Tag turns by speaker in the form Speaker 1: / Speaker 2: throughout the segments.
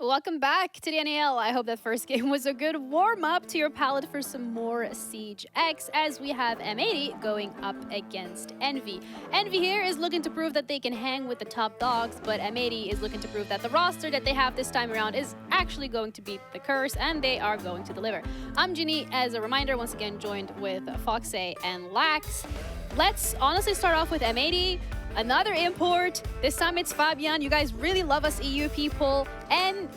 Speaker 1: Welcome back to the NAL. I hope that first game was a good warm-up to your palate for some more Siege X, as we have M80 going up against Envy. Envy here is looking to prove that they can hang with the top dogs, but M80 is looking to prove that the roster that they have this time around is actually going to beat the curse, and they are going to deliver. I'm Ginny, as a reminder, once again joined with Foxay and Lax. Let's honestly start off with M80. Another import. This time it's Fabian. You guys really love us EU people. And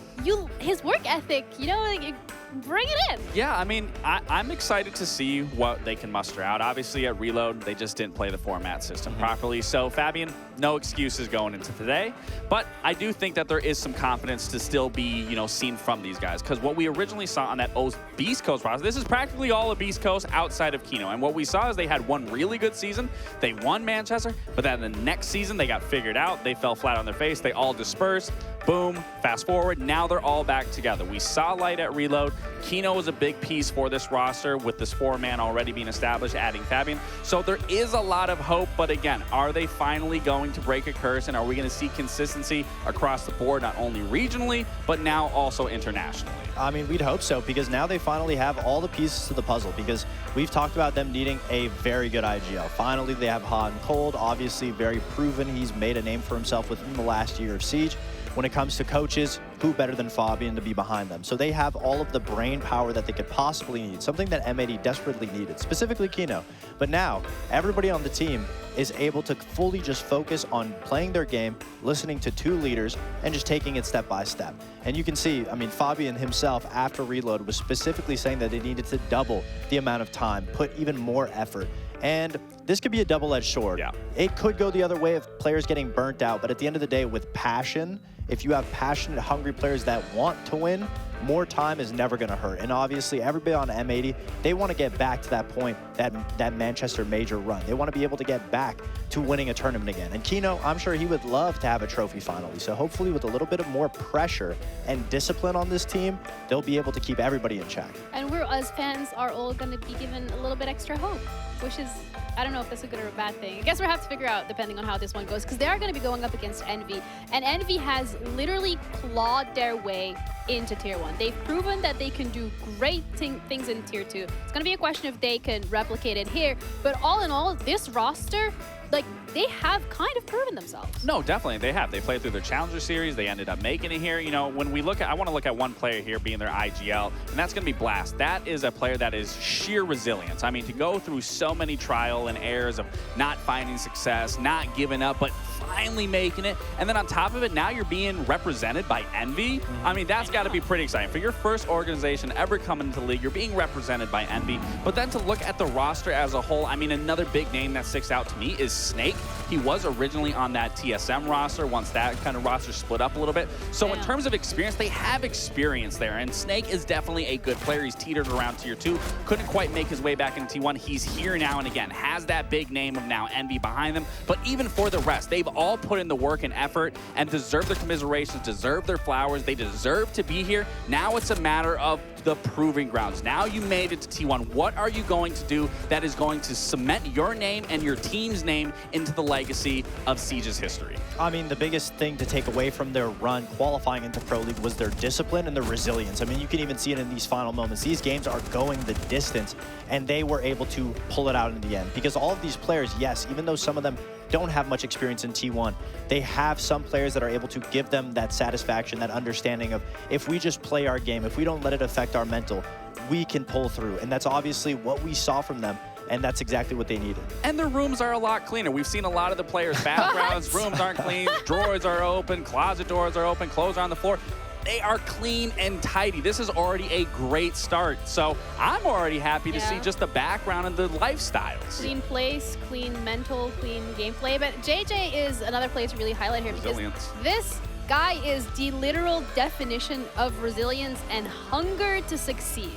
Speaker 1: his work ethic, like, bring it in.
Speaker 2: Yeah, I mean, I'm excited to see what they can muster out. Obviously, at Reload, they just didn't play the format system properly. So, Fabian, no excuses going into today. But I do think that there is some confidence to still be, seen from these guys. Because what we originally saw on that Beast Coast roster, this is practically all of Beast Coast outside of Kino. And what we saw is they had one really good season. They won Manchester, but then the next season they got figured out. They fell flat on their face. They all dispersed. Boom, fast forward, now they're all back together. We saw light at Reload. Kino was a big piece for this roster with this 4-man already being established, adding Fabian. So there is a lot of hope, but again, are they finally going to break a curse, and are we going to see consistency across the board, not only regionally, but now also internationally?
Speaker 3: I mean, we'd hope so, because now they finally have all the pieces to the puzzle, because we've talked about them needing a very good IGL. Finally, they have Hot and Cold, obviously very proven. He's made a name for himself within the last year of Siege. When it comes to coaches, who better than Fabian to be behind them? So they have all of the brain power that they could possibly need, something that M80 desperately needed, specifically Kino. But now, everybody on the team is able to fully just focus on playing their game, listening to two leaders, and just taking it step by step. And you can see, I mean, Fabian himself, after Reload, was specifically saying that they needed to double the amount of time, put even more effort. And this could be a double-edged sword. Yeah. It could go the other way of players getting burnt out, but at the end of the day, with passion, if you have passionate, hungry players that want to win, more time is never going to hurt. And obviously, everybody on M80, they want to get back to that point, that Manchester major run. They want to be able to get back to winning a tournament again. And Kino, I'm sure he would love to have a trophy finally. So hopefully with a little bit of more pressure and discipline on this team, they'll be able to keep everybody in check.
Speaker 1: And we're, as fans, are all going to be given a little bit extra hope, which is, I don't know if that's a good or a bad thing. I guess we'll have to figure out depending on how this one goes, because they are going to be going up against Envy. And Envy has literally clawed their way into Tier 1. They've proven that they can do great things in Tier 2. It's going to be a question if they can replicate it here. But all in all, this roster, like, they have kind of proven themselves.
Speaker 2: No, definitely, they have. They played through their Challenger Series. They ended up making it here. When we look at, I want to look at one player here being their IGL, and that's going to be Blast. That is a player that is sheer resilience. I mean, to go through so many trial and errors of not finding success, not giving up, but finally making it. And then on top of it, now you're being represented by Envy. I mean, that's got to be pretty exciting. For your first organization ever coming into the league, you're being represented by Envy. But then to look at the roster as a whole, I mean, another big name that sticks out to me is Snake. He was originally on that TSM roster once that kind of roster split up a little bit. So in terms of experience, they have experience there. And Snake is definitely a good player. He's teetered around Tier 2. Couldn't quite make his way back into T1. He's here now and again. Has that big name of now Envy behind them. But even for the rest, they've all put in the work and effort and deserve their commiserations, deserve their flowers. They deserve to be here. Now it's a matter of the proving grounds. Now you made it to T1. What are you going to do that is going to cement your name and your team's name into the legacy of Siege's history?
Speaker 3: I mean, the biggest thing to take away from their run qualifying into Pro League was their discipline and their resilience. I mean, you can even see it in these final moments. These games are going the distance, and they were able to pull it out in the end. Because all of these players, yes, even though some of them don't have much experience in T1, they have some players that are able to give them that satisfaction, that understanding of, if we just play our game, if we don't let it affect our mental, we can pull through. And that's obviously what we saw from them. And that's exactly what they needed.
Speaker 2: And their rooms are a lot cleaner. We've seen a lot of the players' backgrounds. Rooms aren't clean. Drawers are open. Closet doors are open. Clothes are on the floor. They are clean and tidy. This is already a great start. So I'm already happy to see just the background and the lifestyles.
Speaker 1: Clean place, clean mental, clean gameplay. But JJ is another player to really highlight here.
Speaker 2: Resilience.
Speaker 1: Because this guy is the literal definition of resilience and hunger to succeed.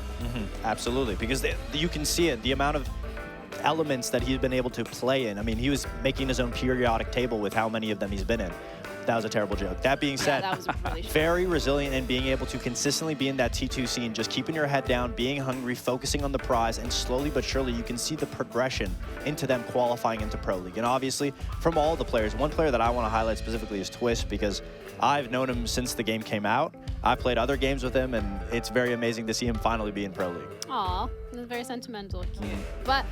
Speaker 3: Absolutely, because you can see it, the amount of elements that he's been able to play in. I mean, he was making his own periodic table with how many of them he's been in. That was a terrible joke. That being said,
Speaker 1: that was really
Speaker 3: very resilient in being able to consistently be in that T2 scene, just keeping your head down, being hungry, focusing on the prize, and slowly but surely you can see the progression into them qualifying into Pro League. And obviously, from all the players, one player that I want to highlight specifically is Twist, because I've known him since the game came out. I've played other games with him, and it's very amazing to see him finally be in Pro League.
Speaker 1: Aw, that's very sentimental. Cute. But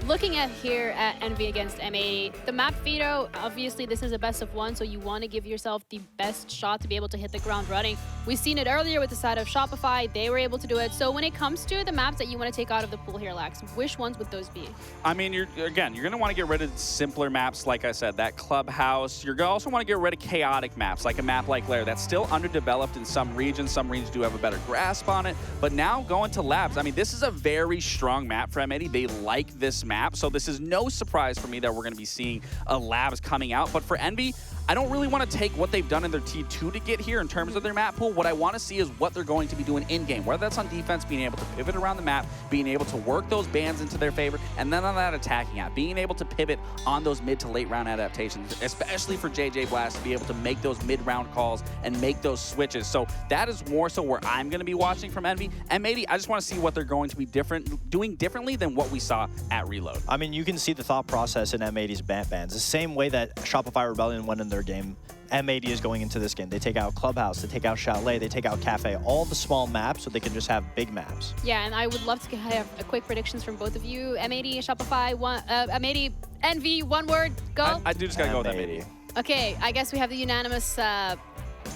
Speaker 1: looking at here at Envy against M80, the map veto, obviously this is a best of one, so you want to give yourself the best shot to be able to hit the ground running. We've seen it earlier with the side of Shopify. They were able to do it. So when it comes to the maps that you want to take out of the pool here, Lax, which ones would those be?
Speaker 2: I mean, you're going to want to get rid of simpler maps, like I said, that clubhouse. You're going to also want to get rid of chaotic maps, like a map like Lair. That's still underdeveloped in some regions. Some regions do have a better grasp on it. But now going to labs, I mean, this is a very strong map for M80. They like this map, so this is no surprise for me that we're going to be seeing a labs coming out. But for Envy, I don't really want to take what they've done in their T2 to get here in terms of their map pool. What I want to see is what they're going to be doing in-game, whether that's on defense, being able to pivot around the map, being able to work those bans into their favor, and then on that attacking app, being able to pivot on those mid to late round adaptations, especially for JJ Blast to be able to make those mid-round calls and make those switches. So that is more so where I'm going to be watching from Envy. M80, I just want to see what they're going to be doing differently than what we saw at Reload.
Speaker 3: I mean, you can see the thought process in M80's bans. The same way that Shopify Rebellion went in their game, M80 is going into this game. They take out Clubhouse, they take out Chalet, they take out Cafe, all the small maps so they can just have big maps.
Speaker 1: Yeah, and I would love to have a quick predictions from both of you. M80, Shopify, M80, Envy, one word, go.
Speaker 2: I do just got to go with M80.
Speaker 1: Okay, I guess we have the unanimous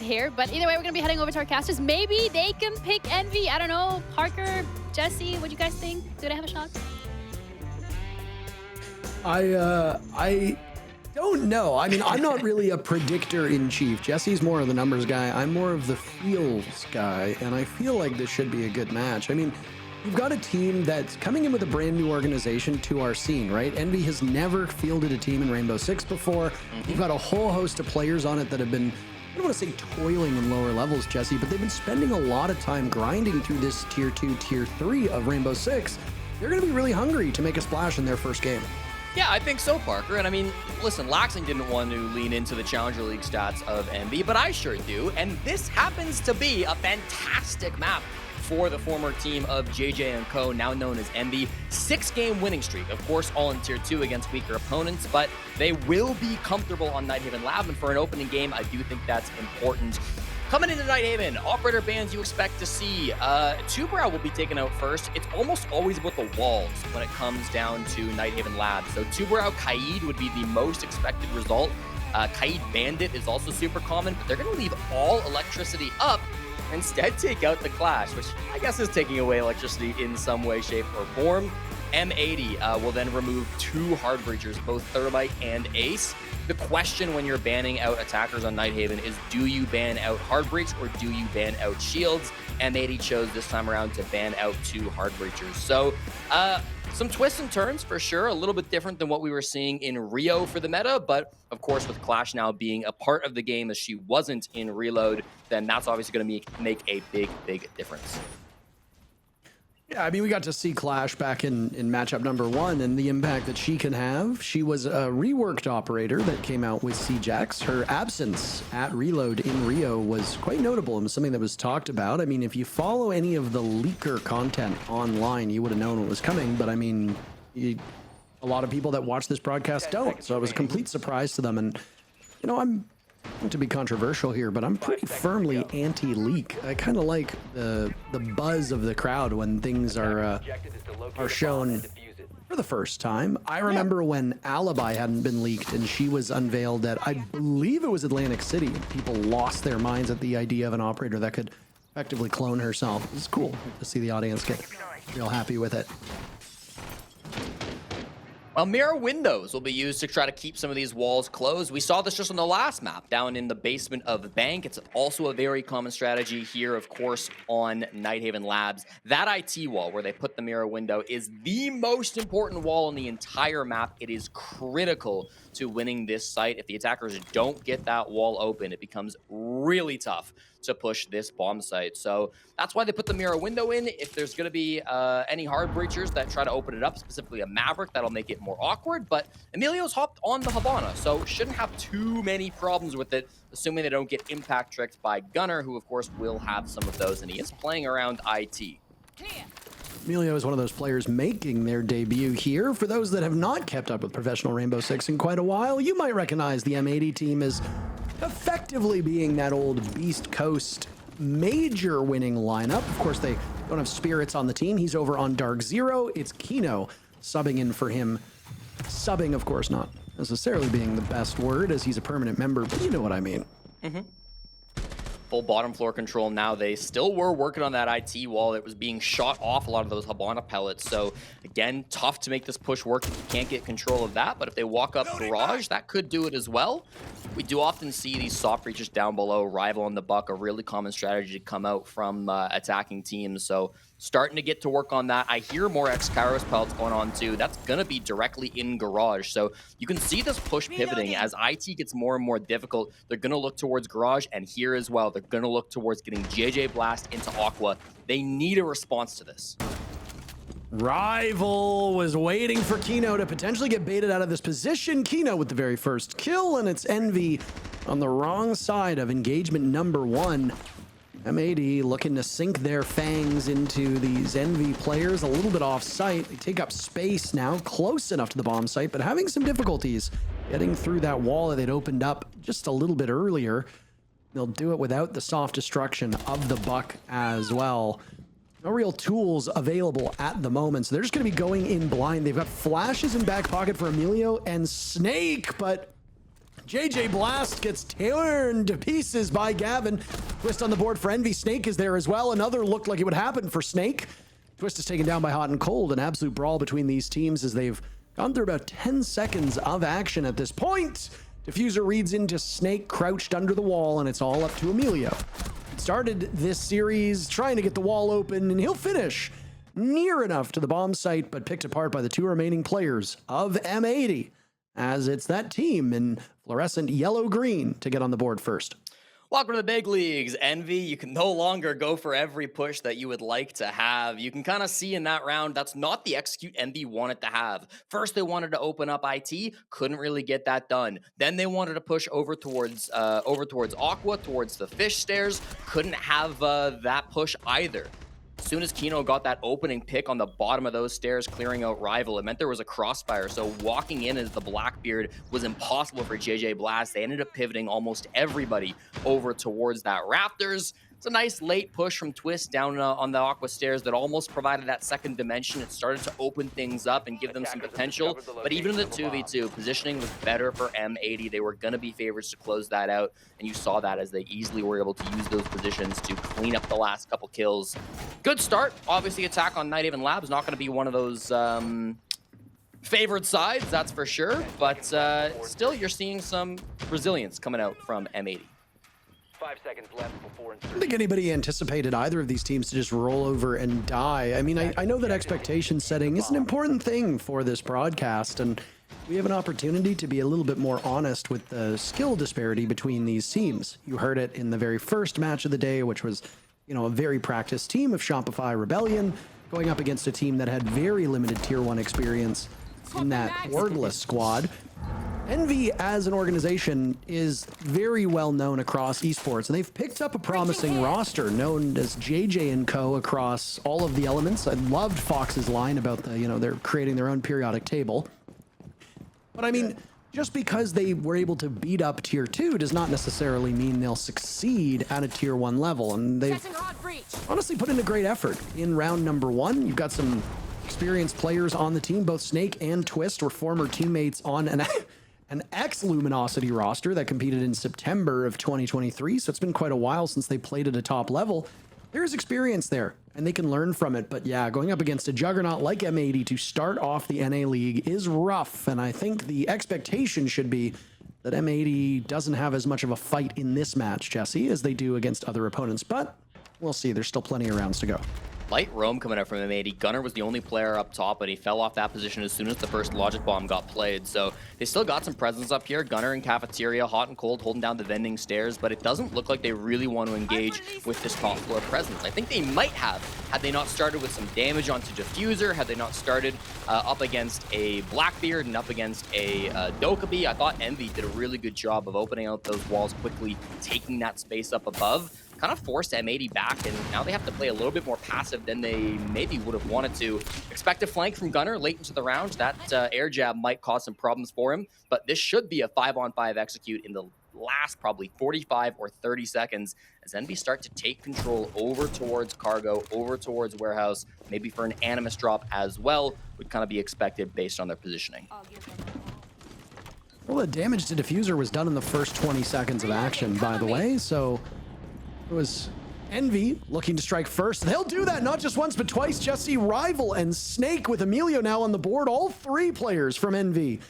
Speaker 1: here, but either way, we're going to be heading over to our casters. Maybe they can pick Envy. I don't know. Parker, Jesse, what do you guys think? Do they have a shot?
Speaker 4: I don't know. I mean, I'm not really a predictor in chief. Jesse's more of the numbers guy. I'm more of the feels guy, and I feel like this should be a good match. I mean, you've got a team that's coming in with a brand new organization to our scene, right? Envy has never fielded a team in Rainbow Six before. You've got a whole host of players on it that have been, I don't want to say toiling in lower levels, Jesse, but they've been spending a lot of time grinding through this tier 2, tier 3 of Rainbow Six. They're going to be really hungry to make a splash in their first game.
Speaker 5: Yeah, I think so, Parker. And I mean, listen, Laxing didn't want to lean into the Challenger League stats of Envy, but I sure do. And this happens to be a fantastic map for the former team of JJ and Co., now known as Envy. 6-game winning streak, of course, all in Tier 2 against weaker opponents, but they will be comfortable on Nighthaven Lab, and for an opening game, I do think that's important. Coming into Nighthaven, operator bans you expect to see. Tubrow will be taken out first. It's almost always about the walls when it comes down to Nighthaven Labs. So Tubrow Kaid would be the most expected result. Kaid Bandit is also super common, but they're going to leave all electricity up, instead take out the Clash, which I guess is taking away electricity in some way, shape, or form. M80 will then remove 2 hard breachers, both Thermite and Ace. The question when you're banning out attackers on Nighthaven is, do you ban out hard breach or do you ban out shields? M80 chose this time around to ban out 2 hard breachers. So some twists and turns for sure, a little bit different than what we were seeing in Rio for the meta, but of course with Clash now being a part of the game as she wasn't in Reload, then that's obviously going to make a big difference.
Speaker 4: Yeah, I mean, we got to see Clash back in matchup number 1 and the impact that she can have. She was a reworked operator that came out with CJax. Her absence at Reload in Rio was quite notable and was something that was talked about. I mean, if you follow any of the leaker content online, you would have known what was coming. But I mean, a lot of people that watch this broadcast don't. So it was a complete surprise to them. And, you know, I'm not to be controversial here, but I'm pretty firmly anti-leak. I kind of like the buzz of the crowd when things are shown for the first time. I remember when Alibi hadn't been leaked and she was unveiled at, I believe it was Atlantic City. People lost their minds at the idea of an operator that could effectively clone herself. It's cool to see the audience get real happy with it.
Speaker 5: Well, mirror windows will be used to try to keep some of these walls closed. We saw this just on the last map, down in the basement of the bank. It's also a very common strategy here, of course, on Nighthaven Labs. That IT wall where they put the mirror window is the most important wall on the entire map. It is critical to winning this site. If the attackers don't get that wall open, it becomes really tough to push this bomb site. So that's why they put the mirror window in. If there's going to be any hard breachers that try to open it up, specifically a Maverick, that'll make it more awkward. But Emilio's hopped on the Havana, so shouldn't have too many problems with it, assuming they don't get impact tricked by Gunner, who of course will have some of those, and he is playing around IT.
Speaker 4: Emilio is one of those players making their debut here. For those that have not kept up with professional Rainbow Six in quite a while, you might recognize the M80 team as effectively being that old Beast Coast major winning lineup. Of course, they don't have Spirits on the team. He's over on Dark Zero. It's Kino subbing in for him. Subbing, of course, not necessarily being the best word, as he's a permanent member, but you know what I mean.
Speaker 5: Full bottom floor control now. They still were working on that IT wall that was being shot off a lot of those Habana pellets. So again, tough to make this push work if you can't get control of that. But if they walk up Garage, that could do it as well. We do often see these soft breaches down below, Rival on the Buck, a really common strategy to come out from attacking teams. So starting to get to work on that. I hear more X-Kairos pellets going on too. That's going to be directly in Garage. So you can see this push pivoting as IT gets more and more difficult. They're going to look towards Garage, and here as well, they're going to look towards getting JJ Blast into Aqua. They need a response to this.
Speaker 4: Rival was waiting for Kino to potentially get baited out of this position. Kino with the very first kill, and it's Envy on the wrong side of engagement number 1. M80 looking to sink their fangs into these Envy players a little bit off site. They take up space now, close enough to the bomb site, but having some difficulties getting through that wall that they'd opened up just a little bit earlier. They'll do it without the soft destruction of the Buck as well. No real tools available at the moment, so they're just going to be going in blind. They've got flashes in back pocket for Emilio and Snake, but JJ Blast gets torn to pieces by Gavin. Twist on the board for Envy. Snake is there as well. Another looked like it would happen for Snake. Twist is taken down by Hot and Cold. An absolute brawl between these teams as they've gone through about 10 seconds of action at this point. Diffuser reads into Snake crouched under the wall, and it's all up to Emilio. Started this series trying to get the wall open, and he'll finish near enough to the bomb site, but picked apart by the 2 remaining players of M80, as it's that team in fluorescent yellow-green to get on the board first.
Speaker 5: Welcome to the big leagues, Envy. You can no longer go for every push that you would like to have. You can kind of see in that round, that's not the execute Envy wanted to have. First, they wanted to open up IT, couldn't really get that done. Then they wanted to push over towards Aqua, towards the fish stairs, couldn't have that push either. As soon as Kino got that opening pick on the bottom of those stairs, clearing out Rival, it meant there was a crossfire. So walking in as the Blackbeard was impossible for JJ Blast. They ended up pivoting almost everybody over towards that Raptors. It's a nice late push from Twist down on the Aqua stairs that almost provided that second dimension. It started to open things up and give them some potential. But even in the 2v2, positioning was better for M80. They were going to be favorites to close that out. And you saw that as they easily were able to use those positions to clean up the last couple kills. Good start. Obviously, attack on Night Haven Labs not going to be one of those favored sides, that's for sure. But still, you're seeing some resilience coming out from M80.
Speaker 6: 5 seconds left before
Speaker 4: I don't think anybody anticipated either of these teams to just roll over and die. I mean, I know that expectation setting is an important thing for this broadcast, and we have an opportunity to be a little bit more honest with the skill disparity between these teams. You heard it in the very first match of the day, which was, you know, a very practiced team of Shopify Rebellion going up against a team that had very limited tier 1 experience in that wordless squad. Envy as an organization is very well known across esports, and they've picked up a promising roster known as JJ & Co. across all of the elements. I loved Fox's line about the, you know, they're creating their own periodic table. But I mean, just because they were able to beat up tier 2 does not necessarily mean they'll succeed at a tier 1 level, and they've honestly put in a great effort. In round number 1, you've got some experienced players on the team. Both Snake and Twist were former teammates on an ex-Luminosity roster that competed in September of 2023, so it's been quite a while since they played at a top level. There's experience there, and they can learn from it, but yeah, going up against a juggernaut like M80 to start off the NA League is rough, and I think the expectation should be that M80 doesn't have as much of a fight in this match, Jesse, as they do against other opponents, but we'll see. There's still plenty of rounds to go.
Speaker 5: Light roam coming out from M80. Gunner was the only player up top, but he fell off that position as soon as the first logic bomb got played. So they still got some presence up here. Gunner in cafeteria, Hot and Cold holding down the vending stairs, but it doesn't look like they really want to engage with this top floor presence. I think they might have, had they not started with some damage onto Diffuser, had they not started up against a Blackbeard and up against a Dokkaebi. I thought Envy did a really good job of opening out those walls quickly, taking that space up above. Kind of forced M80 back, and now they have to play a little bit more passive than they maybe would have wanted to. Expect a flank from Gunner late into the round. That air jab might cause some problems for him, but this should be a 5-on-5 execute in the last probably 45 or 30 seconds as Envy start to take control over towards cargo, over towards warehouse, maybe for an animus drop as well, would kind of be expected based on their positioning.
Speaker 4: Well, the damage to Diffuser was done in the first 20 seconds of action, by the way, so it was Envy looking to strike first. They'll do that not just once, but twice. Just see Rival and Snake with Emilio now on the board. All three players from Envy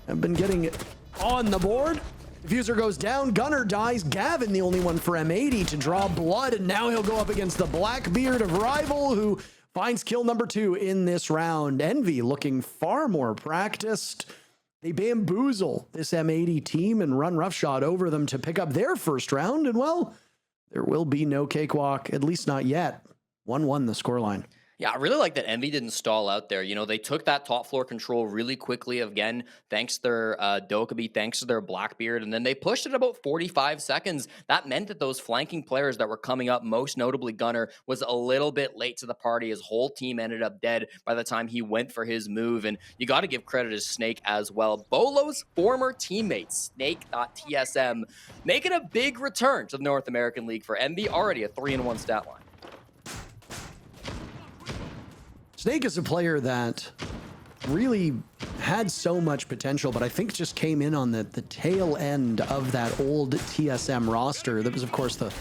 Speaker 4: have been getting on the board. Diffuser goes down, Gunner dies, Gavin the only one for M80 to draw blood, and now he'll go up against the Blackbeard of Rival, who finds kill number 2 in this round. Envy looking far more practiced. They bamboozle this M80 team and run roughshod over them to pick up their first round, and well, there will be no cakewalk, at least not yet. 1-1 the scoreline.
Speaker 5: Yeah, I really like that Envy didn't stall out there. You know, they took that top floor control really quickly, again, thanks to their Dokkaebi, thanks to their Blackbeard, and then they pushed it about 45 seconds. That meant that those flanking players that were coming up, most notably Gunner, was a little bit late to the party. His whole team ended up dead by the time he went for his move, and you got to give credit to Snake as well. Bolo's former teammate, Snake.TSM, making a big return to the North American League for Envy, already a 3-1 stat line.
Speaker 4: Snake is a player that really had so much potential, but I think just came in on the tail end of that old TSM roster. That was, of course, the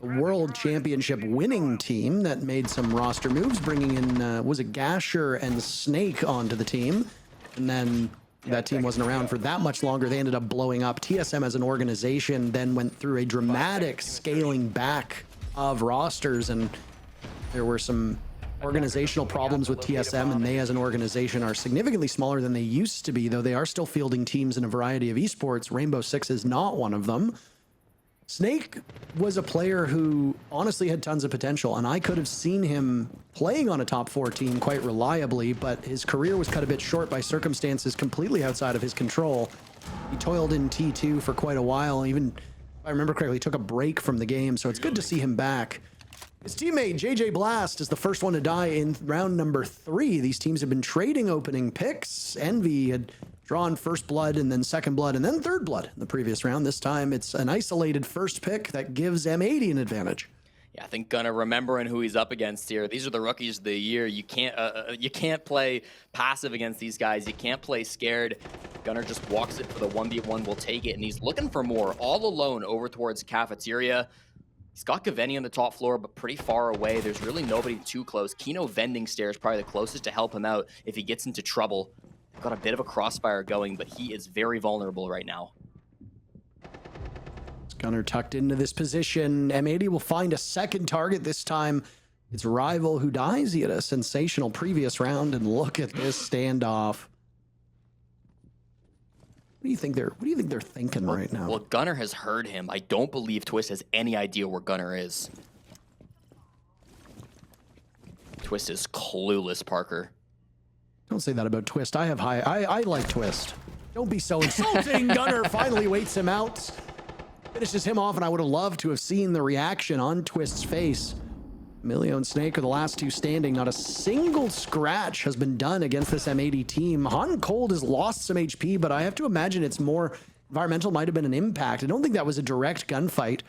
Speaker 4: World Championship winning team that made some roster moves, bringing in, was it Gasher and Snake onto the team? And then that team wasn't around for that much longer. They ended up blowing up. TSM as an organization then went through a dramatic scaling back of rosters, and there were some organizational problems with TSM, and they as an organization are significantly smaller than they used to be, though they are still fielding teams in a variety of esports. Rainbow Six is not one of them. Snake was a player who honestly had tons of potential, and I could have seen him playing on a top 4 team quite reliably, but his career was cut a bit short by circumstances completely outside of his control. He toiled in T2 for quite a while, even, if I remember correctly, took a break from the game, so it's good to see him back. His teammate, JJ Blast, is the first one to die in round number 3. These teams have been trading opening picks. Envy had drawn first blood and then second blood and then third blood in the previous round. This time it's an isolated first pick that gives M80 an advantage.
Speaker 5: Yeah, I think Gunner remembering who he's up against here. These are the rookies of the year. You can't play passive against these guys. You can't play scared. Gunner just walks it for the 1v1, will take it, and he's looking for more. All alone over towards Cafeteria. He's got Gaveni on the top floor, but pretty far away. There's really nobody too close. Kino Vending Stairs probably the closest to help him out if he gets into trouble. They've got a bit of a crossfire going, but he is very vulnerable right now.
Speaker 4: Gunner tucked into this position. M80 will find a second target. This time it's Rival who dies. He had a sensational previous round, and look at this standoff. What do you think they're thinking right now?
Speaker 5: Well, Gunner has heard him. I don't believe Twist has any idea where Gunner is. Twist is clueless, Parker.
Speaker 4: Don't say that about Twist. I like Twist. Don't be so insulting. Gunner finally waits him out. Finishes him off, and I would have loved to have seen the reaction on Twist's face. Emilio and Snake are the last two standing. Not a single scratch has been done against this M80 team. Han Cold has lost some HP, but I have to imagine it's more environmental, might have been an impact. I don't think that was a direct gunfight.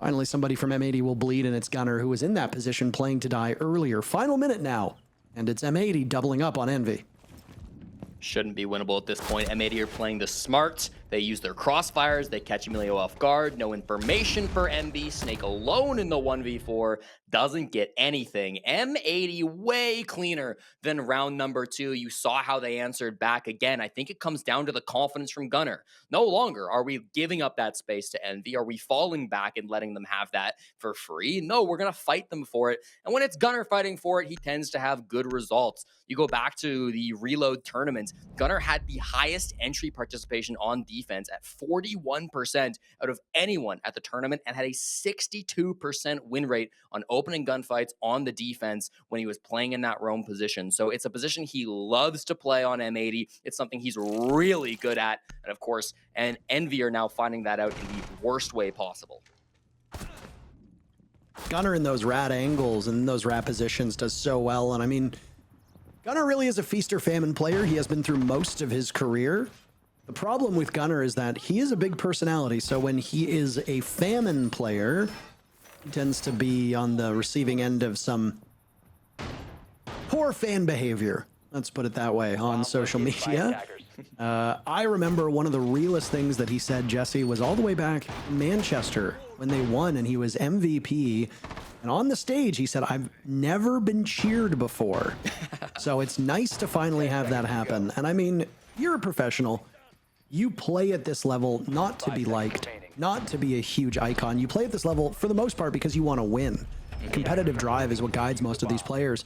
Speaker 4: Finally, somebody from M80 will bleed, and it's Gunner, who was in that position playing to die earlier. Final minute now, and it's M80 doubling up on Envy.
Speaker 5: Shouldn't be winnable at this point. M80 are playing the smart. They use their crossfires. They catch Emilio off guard. No information for MB. Snake alone in the 1v4. Doesn't get anything. M80 way cleaner than round number 2. You saw how they answered back again. I think it comes down to the confidence from Gunner. No longer are we giving up that space to Envy. Are we falling back and letting them have that for free? No, we're going to fight them for it. And when it's Gunner fighting for it, he tends to have good results. You go back to the Reload tournaments. Gunner had the highest entry participation on defense at 41% out of anyone at the tournament, and had a 62% win rate on opening gunfights on the defense when he was playing in that roam position. So it's a position he loves to play on M80. It's something he's really good at. And of course, and Envy are now finding that out in the worst way possible.
Speaker 4: Gunner in those rat angles and those rat positions does so well. And I mean, Gunner really is a feast or famine player. He has been through most of his career. The problem with Gunnar is that he is a big personality, so when he is a famine player, he tends to be on the receiving end of some poor fan behavior. Let's put it that way on social media. I remember one of the realest things that he said, Jesse, was all the way back in Manchester when they won and he was MVP. And on the stage, he said, I've never been cheered before. So it's nice to finally have that happen. And I mean, you're a professional. You play at this level not to be liked, not to be a huge icon. You play at this level for the most part because you want to win. Competitive drive is what guides most of these players.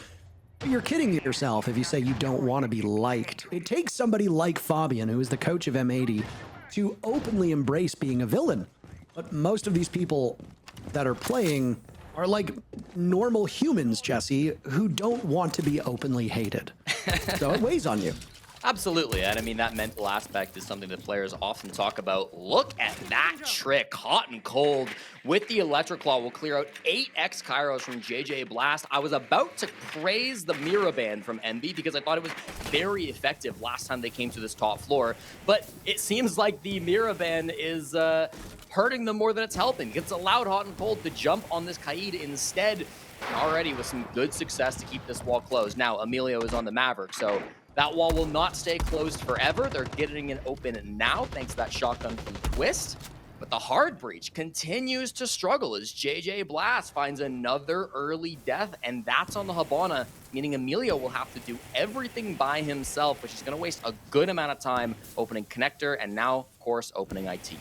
Speaker 4: You're kidding yourself if you say you don't want to be liked. It takes somebody like Fabian, who is the coach of M80, to openly embrace being a villain. But most of these people that are playing are like normal humans, Jesse, who don't want to be openly hated. So it weighs on you.
Speaker 5: Absolutely, and I mean, that mental aspect is something that players often talk about. Look at that trick, hot and cold. With the Electric Claw, will clear out 8x Kairos from JJ Blast. I was about to praise the Mira ban from Envy because I thought it was very effective last time they came to this top floor, but it seems like the Mira ban is hurting them more than it's helping. It's allowed hot and cold to jump on this Kaid instead, already with some good success to keep this wall closed. Now, Emilio is on the Maverick, so that wall will not stay closed forever. They're getting it open now, thanks to that shotgun from Twist. But the hard breach continues to struggle as JJ Blast finds another early death, and that's on the Habana, meaning Emilio will have to do everything by himself, which is going to waste a good amount of time opening connector and now, of course, opening IT.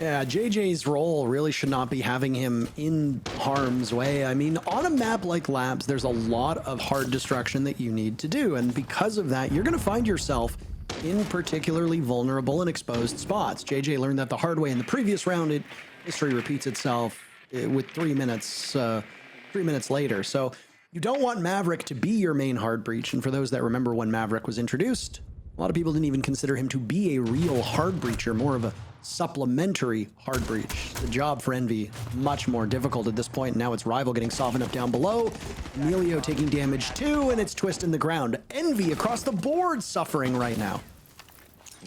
Speaker 4: Yeah, JJ's role really should not be having him in harm's way. I mean, on a map like Labs, there's a lot of hard destruction that you need to do. And because of that, you're going to find yourself in particularly vulnerable and exposed spots. JJ learned that the hard way in the previous round. History repeats itself with 3 minutes later. So you don't want Maverick to be your main hard breach. And for those that remember when Maverick was introduced, a lot of people didn't even consider him to be a real hard breacher, more of a supplementary hard breach. The job for Envy much more difficult at this point. Now it's Rival getting softened up down below. Emilio taking damage too, and it's Twist in the ground. Envy across the board suffering right now.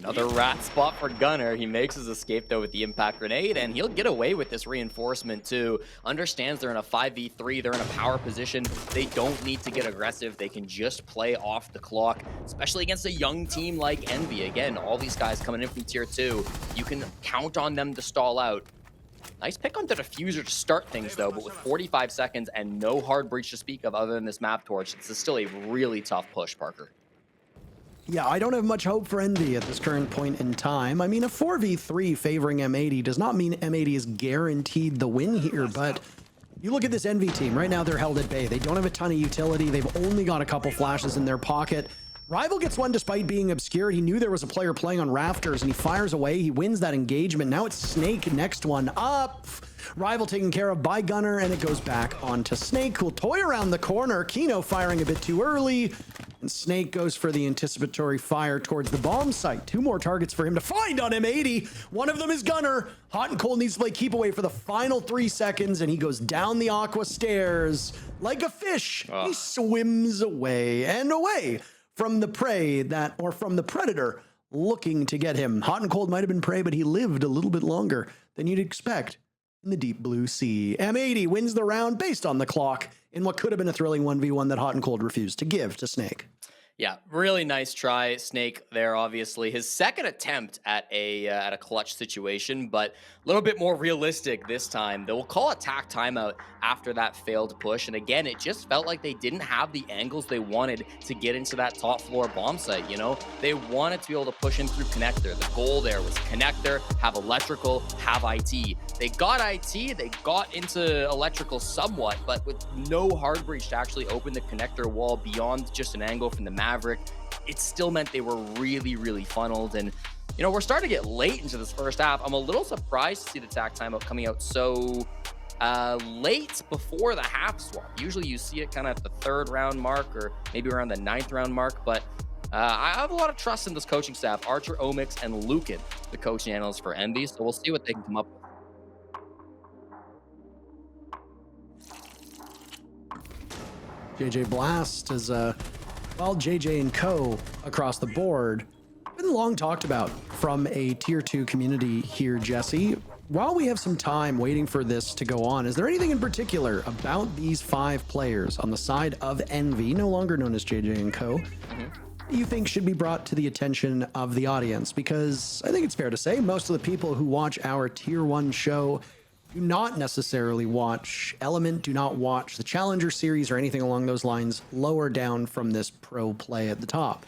Speaker 5: Another rat spot for Gunnar. He makes his escape though with the impact grenade, and he'll get away with this reinforcement too. Understands they're in a 5v3, they're in a power position. They don't need to get aggressive. They can just play off the clock, especially against a young team like Envy. Again, all these guys coming in from tier 2. You can count on them to stall out. Nice pick on the diffuser to start things though, but with 45 seconds and no hard breach to speak of other than this map torch, this is still a really tough push, Parker.
Speaker 4: Yeah, I don't have much hope for Envy at this current point in time. I mean, a 4v3 favoring M80 does not mean M80 is guaranteed the win here, but you look at this Envy team. Right now, they're held at bay. They don't have a ton of utility. They've only got a couple flashes in their pocket. Rival gets one despite being obscured. He knew there was a player playing on rafters, and he fires away. He wins that engagement. Now it's Snake next one up. Rival taken care of by Gunnar, and it goes back onto Snake, who'll toy around the corner. Kino firing a bit too early. And Snake goes for the anticipatory fire towards the bomb site. 2 more targets for him to find on M80. One of them is Gunnar. Hot and Cold needs to play keep away for the final 3 seconds, and he goes down the aqua stairs like a fish. He swims away and away from the prey from the predator looking to get him. Hot and Cold might have been prey, but he lived a little bit longer than you'd expect in the deep blue sea. M80 wins the round based on the clock in what could have been a thrilling 1v1 that Hot and Cold refused to give to Snake.
Speaker 5: Yeah, really nice try, Snake there, obviously. His second attempt at a clutch situation, but a little bit more realistic this time. They will call attack timeout after that failed push. And again, it just felt like they didn't have the angles they wanted to get into that top floor bomb site, you know? They wanted to be able to push in through connector. The goal there was connector, have electrical, have IT. They got IT, they got into electrical somewhat, but with no hard breach to actually open the connector wall beyond just an angle from the Maverick, it still meant they were really, really funneled. And, you know, we're starting to get late into this first half. I'm a little surprised to see the attack timeout coming out so late before the half swap. Usually you see it kind of at the 3rd round mark or maybe around the 9th round mark, but I have a lot of trust in this coaching staff. Archer, Omix, and Lucan, the coaching analysts for Envy, so we'll see what they can come up with.
Speaker 4: JJ Blast is, well, JJ and Co. across the board. Been long talked about from a tier 2 community here, Jesse. While we have some time waiting for this to go on, is there anything in particular about these 5 players on the side of Envy, no longer known as JJ and Co., you think should be brought to the attention of the audience? Because I think it's fair to say most of the people who watch our tier 1 show do not necessarily watch Element, do not watch the Challenger series or anything along those lines lower down from this pro play at the top.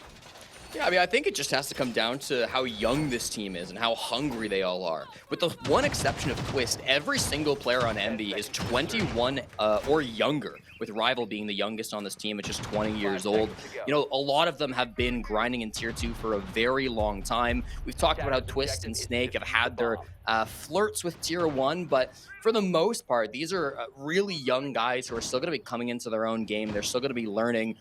Speaker 5: Yeah, I mean, I think it just has to come down to how young this team is and how hungry they all are. With the one exception of Twist, every single player on Envy is 21 or younger, with Rival being the youngest on this team at just 20 years old. You know, a lot of them have been grinding in Tier 2 for a very long time. We've talked about how Twist and Snake have had their flirts with Tier 1, but for the most part, these are really young guys who are still going to be coming into their own game. They're still going to be learning.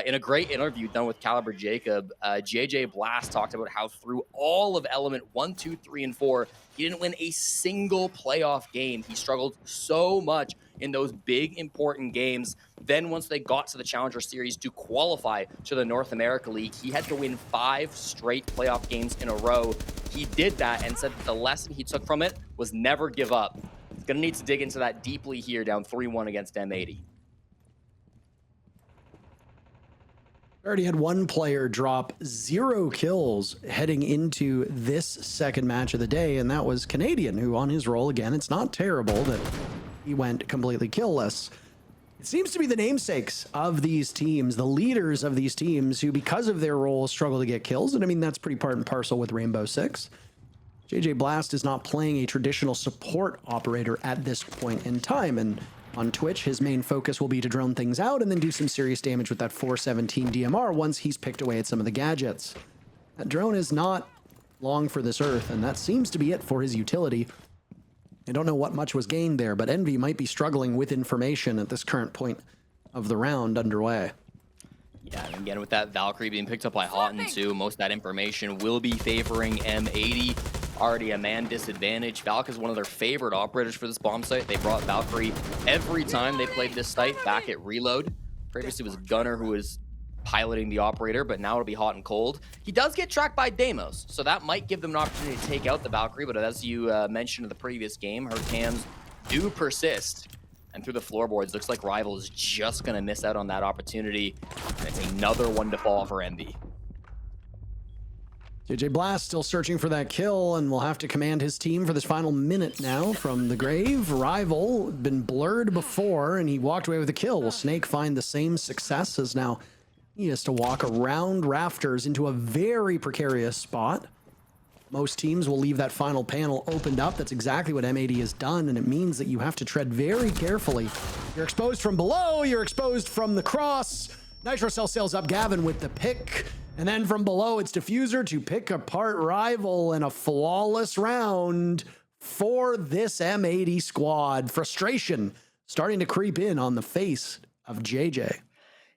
Speaker 5: In a great interview done with Caliber Jacob, JJ Blast talked about how through all of Element 1, 2, 3, and 4, he didn't win a single playoff game. He struggled so much in those big, important games. Then once they got to the Challenger Series to qualify to the North America League, he had to win 5 straight playoff games in a row. He did that and said that the lesson he took from it was never give up. He's going to need to dig into that deeply here, down 3-1 against M80.
Speaker 4: Already had one player drop 0 kills heading into this second match of the day, and that was Canadian, who on his roll, again, it's not terrible that he went completely killless. It seems to be the namesakes of these teams, the leaders of these teams, who because of their roles struggle to get kills, and I mean, that's pretty part and parcel with Rainbow Six. JJ Blast is not playing a traditional support operator at this point in time, and on Twitch, his main focus will be to drone things out and then do some serious damage with that 417 DMR once he's picked away at some of the gadgets. That drone is not long for this earth, and that seems to be it for his utility. I don't know what much was gained there, but Envy might be struggling with information at this current point of the round underway.
Speaker 5: Yeah, and again, with that Valkyrie being picked up by Houghton too, most of that information will be favoring M80. Already a man disadvantage. Valk is one of their favorite operators for this bomb site. They brought Valkyrie every time they played this site back at Reload. Previously it was Gunner who was piloting the operator, but now it'll be Hot and Cold. He does get tracked by Deimos, so that might give them an opportunity to take out the Valkyrie, but as you mentioned in the previous game, her cams do persist. And through the floorboards, looks like Rival is just going to miss out on that opportunity. And it's another one to fall for Envy.
Speaker 4: JJ Blast still searching for that kill and will have to command his team for this final minute now from the grave. Rival been blurred before and he walked away with a kill. Will Snake find the same success as now he has to walk around rafters into a very precarious spot? Most teams will leave that final panel opened up. That's exactly what M80 has done, and it means that you have to tread very carefully. You're exposed from below, you're exposed from the cross. Nitro Cell sails up Gavin with the pick, and then from below it's Diffuser to pick apart Rival in a flawless round for this M80 squad. Frustration starting to creep in on the face of JJ.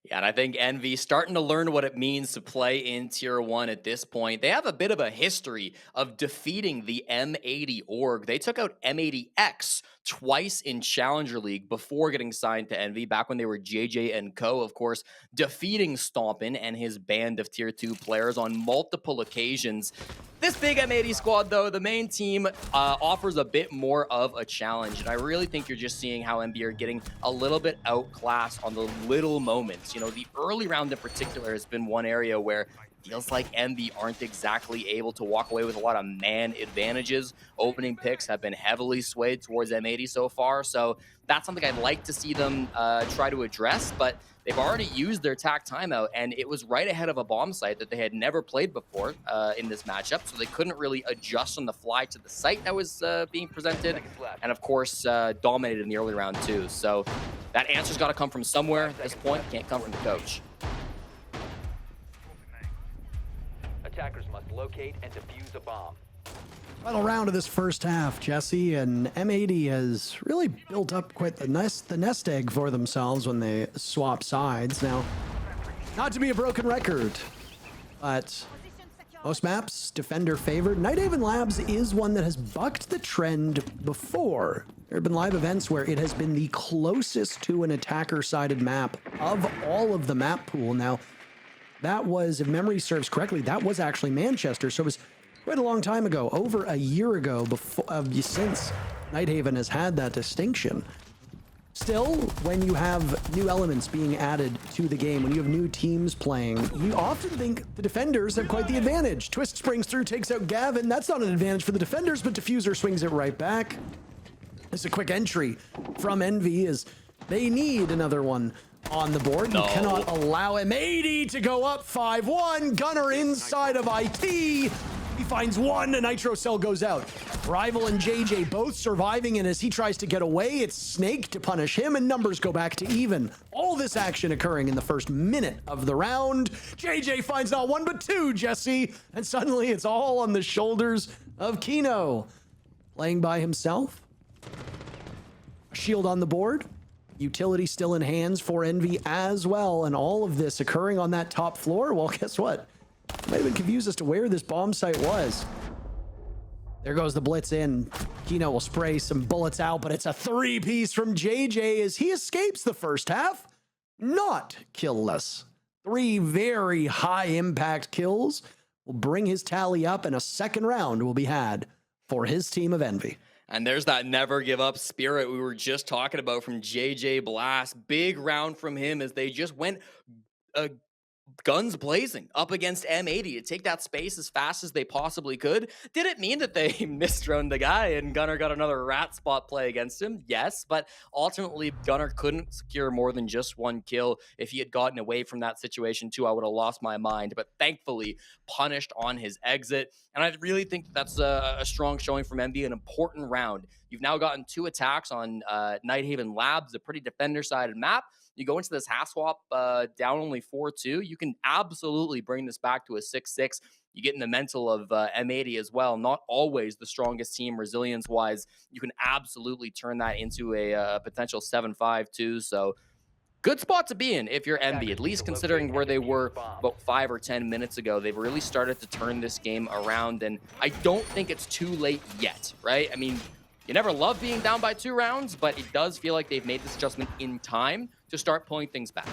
Speaker 5: Yeah, and I think Envy starting to learn what it means to play in Tier 1 at this point. They have a bit of a history of defeating the M80 org. They took out M80X twice in Challenger League before getting signed to Envy, back when they were JJ and Co, of course, defeating Stompin and his band of Tier 2 players on multiple occasions. This big M80 squad, though, the main team offers a bit more of a challenge, and I really think you're just seeing how Envy are getting a little bit outclassed on the little moments. You know, the early round in particular has been one area where it feels like Envy aren't exactly able to walk away with a lot of man advantages. Opening picks have been heavily swayed towards M80 so far, so that's something I'd like to see them try to address, but they've already used their TAC timeout, and it was right ahead of a bomb site that they had never played before in this matchup, so they couldn't really adjust on the fly to the site that was being presented, and of course dominated in the early round too. So that answer's got to come from somewhere at this point. Can't come from the coach.
Speaker 6: Attackers must locate and defuse a bomb.
Speaker 4: Final round of this first half, Jesse, and M80 has really built up quite the nest egg for themselves when they swap sides. Now, not to be a broken record, but most maps, defender favored. Nighthaven Labs is one that has bucked the trend before. There have been live events where it has been the closest to an attacker-sided map of all of the map pool. Now, that was, if memory serves correctly, that was actually Manchester, so it was quite a long time ago, over a year ago, before since Nighthaven has had that distinction. Still, when you have new elements being added to the game, when you have new teams playing, you often think the defenders have quite the advantage. Twist springs through, takes out Gavin. That's not an advantage for the defenders, but Diffuser swings it right back. It's a quick entry from Envy as they need another one on the board. You cannot allow M80 to go up 5-1. Gunner inside of IT. He finds one, a Nitro Cell goes out. Rival and JJ both surviving, and as he tries to get away, it's Snake to punish him, and numbers go back to even. All this action occurring in the first minute of the round. JJ finds not one, but two, Jesse, and suddenly it's all on the shoulders of Kino. Playing by himself. A shield on the board. Utility still in hands for Envy as well, and all of this occurring on that top floor. Well, guess what? Might have been confused as to where this bomb site was. There goes the blitz in. Kino will spray some bullets out, but it's a three-piece from JJ as he escapes the first half. Not killless. 3 very high-impact kills will bring his tally up, and a second round will be had for his team of Envy.
Speaker 5: And there's that never give up spirit we were just talking about from JJ Blast. Big round from him as they just went guns blazing up against M80 to take that space as fast as they possibly could. Did it mean that they misdroned the guy and Gunner got another rat spot play against him? Yes, but ultimately Gunner couldn't secure more than just one kill. If he had gotten away from that situation too, I would have lost my mind, but thankfully punished on his exit. And I really think that's a strong showing from MB, an important round. You've now gotten 2 attacks on Nighthaven Labs, a pretty defender-sided map. You go into this half swap down only 4-2. You can absolutely bring this back to a 6-6. You get in the mental of M80 as well. Not always the strongest team resilience-wise. You can absolutely turn that into a potential 7-5 too. So good spot to be in if you're MB, at least considering where they were about 5 or 10 minutes ago. They've really started to turn this game around, and I don't think it's too late yet, right? I mean, you never love being down by 2 rounds, but it does feel like they've made this adjustment in time to start pulling things back.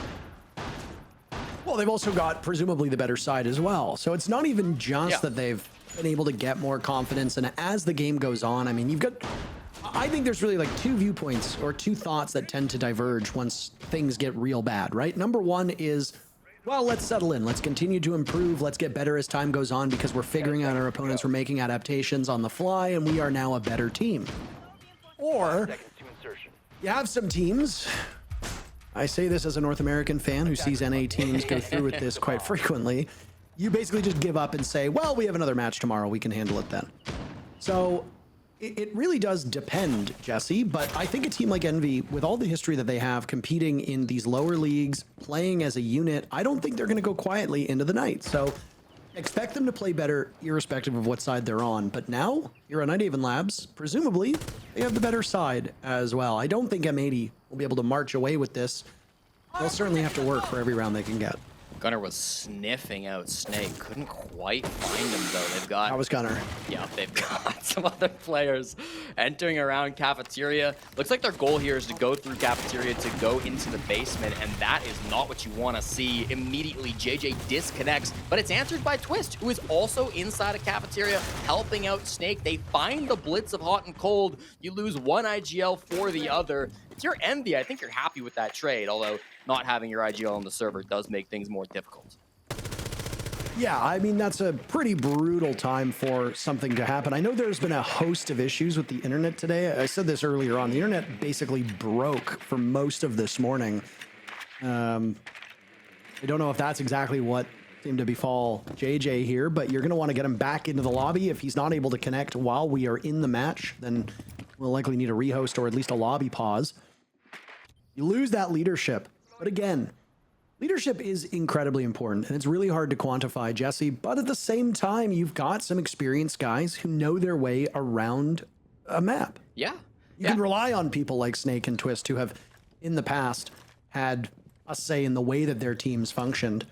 Speaker 4: Well, they've also got presumably the better side as well. So it's not even just that they've been able to get more confidence. And as the game goes on, I mean, you've got, I think there's really like 2 viewpoints or 2 thoughts that tend to diverge once things get real bad, right? Number one is, well, let's settle in. Let's continue to improve. Let's get better as time goes on because we're figuring out our opponents. We're making adaptations on the fly, and we are now a better team. Or you have some teams, I say this as a North American fan who sees NA teams go through with this quite frequently, you basically just give up and say, well, we have another match tomorrow. We can handle it then. So it really does depend, Jesse, but I think a team like Envy, with all the history that they have competing in these lower leagues, playing as a unit, I don't think they're going to go quietly into the night. So expect them to play better irrespective of what side they're on. But now, you're on Nighthaven Labs, presumably, they have the better side as well. I don't think M80 will be able to march away with this. They'll certainly have to work for every round they can get.
Speaker 5: Gunner was sniffing out Snake. Couldn't quite find him, though. They've got...
Speaker 4: That was Gunner.
Speaker 5: Yeah, they've got some other players entering around Cafeteria. Looks like their goal here is to go through Cafeteria to go into the basement, and that is not what you want to see. Immediately, JJ disconnects, but it's answered by Twist, who is also inside of Cafeteria, helping out Snake. They find the blitz of Hot and Cold. You lose one IGL for the other. If you're Envy, I think you're happy with that trade, although not having your IGL on the server does make things more difficult.
Speaker 4: Yeah, I mean, that's a pretty brutal time for something to happen. I know there's been a host of issues with the internet today. I said this earlier on. The internet basically broke for most of this morning. I don't know if that's exactly what seemed to befall JJ here, but you're going to want to get him back into the lobby. If he's not able to connect while we are in the match, then we'll likely need a rehost or at least a lobby pause. You lose that leadership. But again, leadership is incredibly important, and it's really hard to quantify, Jesse, but at the same time, you've got some experienced guys who know their way around a map.
Speaker 5: Yeah.
Speaker 4: You can rely on people like Snake and Twist who have, in the past, had a say in the way that their teams functioned.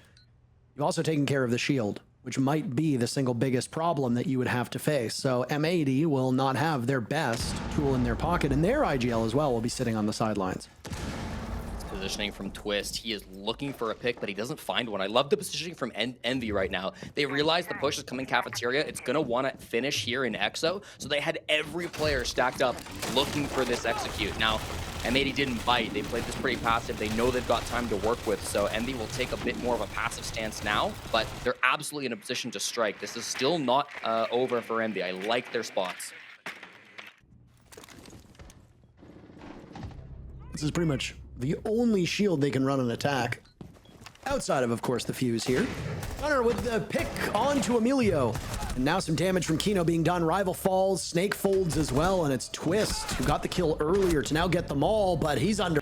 Speaker 4: You've also taken care of the shield, which might be the single biggest problem that you would have to face. So M80 will not have their best tool in their pocket, and their IGL as well will be sitting on the sidelines.
Speaker 5: positioning from Twist. He is looking for a pick, but he doesn't find one. I love the positioning from Envy right now. They realize the push is coming cafeteria. It's going to want to finish here in Exo, so they had every player stacked up looking for this execute. Now, M80 didn't bite. They played this pretty passive. They know they've got time to work with, so Envy will take a bit more of a passive stance now, but they're absolutely in a position to strike. This is still not over for Envy. I like their spots.
Speaker 4: This is pretty much the only shield they can run an attack. Outside of course, the fuse here. Gunner with the pick onto Emilio. And now some damage from Kino being done. Rival falls, Snake folds as well, and it's Twist who got the kill earlier to now get them all, but he's under.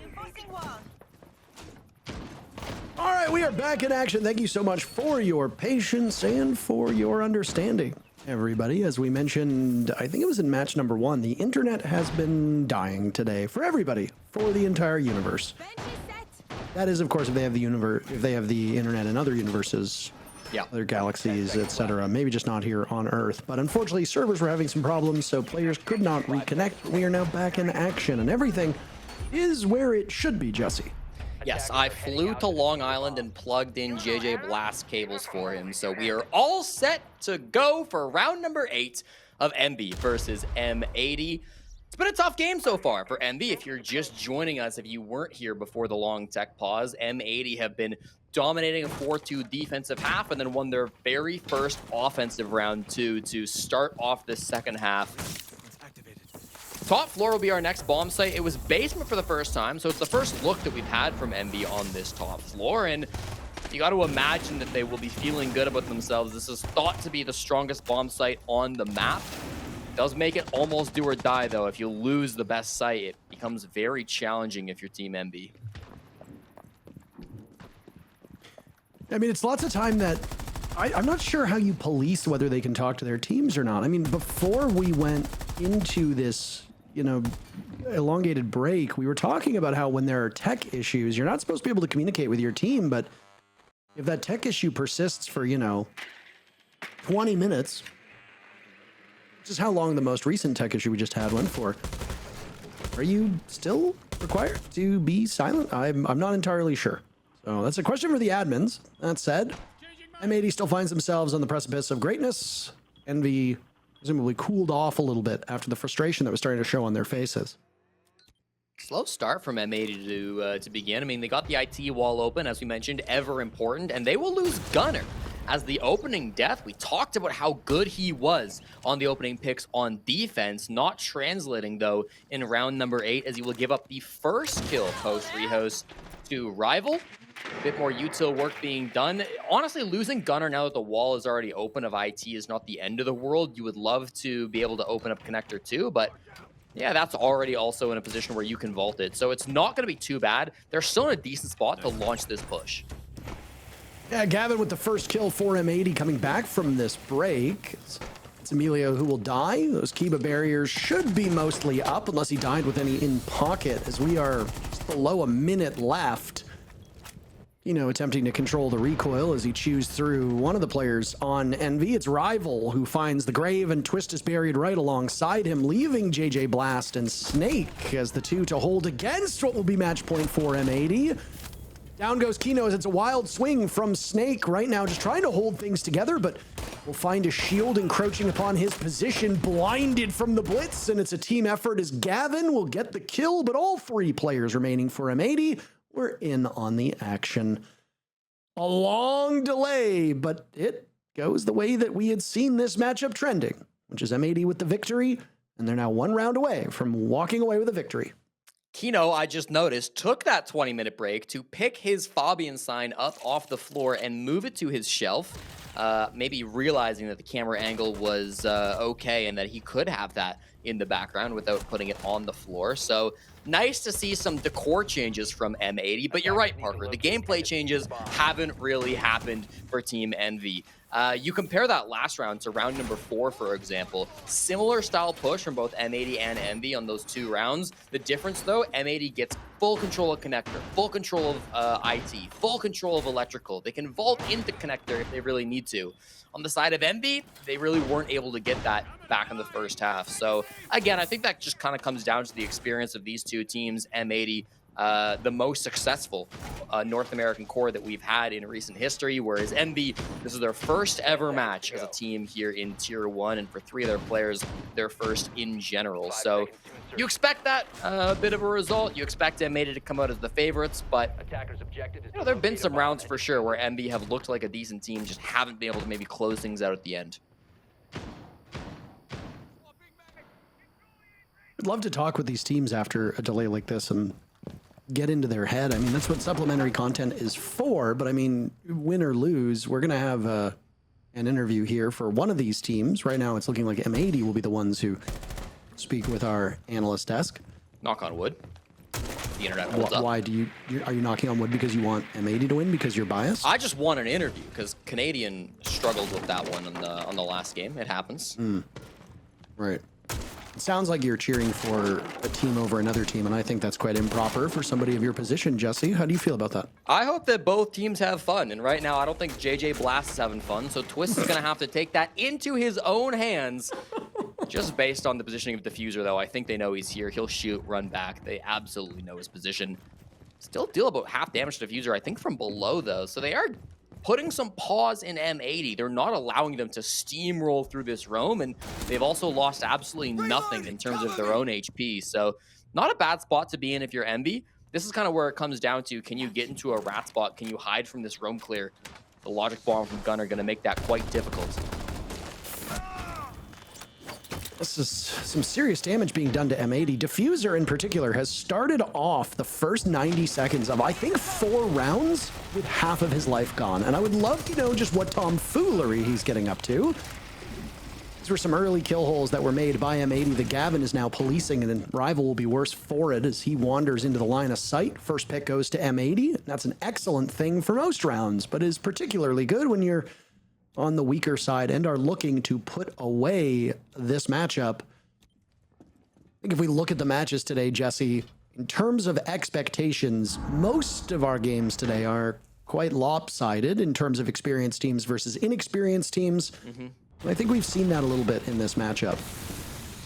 Speaker 4: All right, we are back in action. Thank you so much for your patience and for your understanding, everybody. As we mentioned, I think it was in match number 1, the internet has been dying today for everybody, for the entire universe. That is, of course, if they have the internet in other universes, other galaxies, etc. Maybe just not here on Earth. But unfortunately, servers were having some problems, so players could not reconnect. We are now back in action, and everything is where it should be, Jesse.
Speaker 5: Yes, I flew to Long Island and plugged in JJ Blast cables for him, so we are all set to go for round number 8 of MB versus M80. It's been a tough game so far for MB. If you're just joining us, if you weren't here before the long tech pause, M80 have been dominating a 4-2 defensive half and then won their very first offensive round 2 to start off this second half. Top floor will be our next bomb site. It was basement for the first time, so it's the first look that we've had from MB on this top floor, and you got to imagine that they will be feeling good about themselves. This is thought to be the strongest bomb site on the map. Does make it almost do or die, though. If you lose the best site, it becomes very challenging if you're Team MB.
Speaker 4: I mean, it's lots of time that I'm not sure how you police whether they can talk to their teams or not. I mean, before we went into this, elongated break, we were talking about how when there are tech issues, you're not supposed to be able to communicate with your team, but if that tech issue persists for, 20 minutes, which is how long the most recent tech issue we just had went for, are you still required to be silent? I'm not entirely sure. So that's a question for the admins. That said, M80 still finds themselves on the precipice of greatness. Envy presumably cooled off a little bit after the frustration that was starting to show on their faces.
Speaker 5: Slow start from M80 to begin. I mean, they got the IT wall open, as we mentioned, ever important, and they will lose Gunner as the opening death. We talked about how good he was on the opening picks on defense, not translating, though, in round number 8, as he will give up the first kill post-rehost to Rival. A bit more util work being done. Honestly, losing Gunner now that the wall is already open of IT is not the end of the world. You would love to be able to open up connector too, but yeah, that's already also in a position where you can vault it. So it's not going to be too bad. They're still in a decent spot to launch this push.
Speaker 4: Yeah, Gavin with the first kill for M80 coming back from this break. It's Emilio who will die. Those Kiba barriers should be mostly up unless he died with any in pocket, as we are just below a minute left. Attempting to control the recoil as he chews through one of the players on Envy. It's Rival who finds the grave, and Twist is buried right alongside him, leaving JJ Blast and Snake as the two to hold against what will be match point for M80. Down goes Kino as it's a wild swing from Snake right now, just trying to hold things together, but will find a shield encroaching upon his position, blinded from the blitz, and it's a team effort as Gavin will get the kill, but all 3 players remaining for M80. We're in on the action. A long delay, but it goes the way that we had seen this matchup trending, which is M80 with the victory, and they're now 1 round away from walking away with a victory.
Speaker 5: Kino, I just noticed, took that 20-minute break to pick his Fabian sign up off the floor and move it to his shelf, maybe realizing that the camera angle was okay and that he could have that in the background without putting it on the floor. So nice to see some decor changes from M80, but you're right, Parker. The gameplay changes haven't really happened for Team Envy. You compare that last round to round number 4, for example. Similar style push from both M80 and Envy on those 2 rounds. The difference, though, M80 gets full control of connector, full control of IT, full control of electrical. They can vault into connector if they really need to. On the side of Envy, they really weren't able to get that back in the first half. So, again, I think that just kind of comes down to the experience of these 2 teams. M80 the most successful North American core that we've had in recent history, whereas Envy, this is their first ever match as a team here in Tier 1, and for 3 of their players, their first in general. So you expect that bit of a result. You expect M80 to come out as the favorites, but you know, there have been some rounds for sure where Envy have looked like a decent team, just haven't been able to maybe close things out at the end.
Speaker 4: I'd love to talk with these teams after a delay like this and get into their head. I mean, that's what supplementary content is for, but I mean, win or lose, we're going to have an interview here for one of these teams. Right now, it's looking like M80 will be the ones who speak with our analyst desk.
Speaker 5: Knock on wood. The internet holds up.
Speaker 4: Why do are you knocking on wood because you want M80 to win, because you're biased?
Speaker 5: I just want an interview because Canadian struggled with that one on the last game. It happens.
Speaker 4: Right. It sounds like you're cheering for a team over another team, and I think that's quite improper for somebody of your position, Jesse. How do you feel about that?
Speaker 5: I hope that both teams have fun, and right now I don't think JJ Blast is having fun, so Twist is going to have to take that into his own hands. Just based on the positioning of Diffuser, though, I think they know he's here. He'll shoot, run back. They absolutely know his position. Still deal about half damage to Diffuser, I think, from below, though, so they are putting some pause in M80. They're not allowing them to steamroll through this roam, and they've also lost absolutely nothing in terms of their own HP. So not a bad spot to be in if you're Envy. This is kind of where it comes down to, can you get into a rat spot? Can you hide from this roam clear? The logic bomb from Gunner going to make that quite difficult.
Speaker 4: This is some serious damage being done to M80. Diffuser in particular has started off the first 90 seconds of, I think, 4 rounds with half of his life gone. And I would love to know just what tomfoolery he's getting up to. These were some early kill holes that were made by M80 that Gavin is now policing, and then Rival will be worse for it as he wanders into the line of sight. First pick goes to M80. That's an excellent thing for most rounds, but is particularly good when you're on the weaker side and are looking to put away this matchup. I think if we look at the matches today, Jesse, in terms of expectations, most of our games today are quite lopsided in terms of experienced teams versus inexperienced teams. I think we've seen that a little bit in this matchup.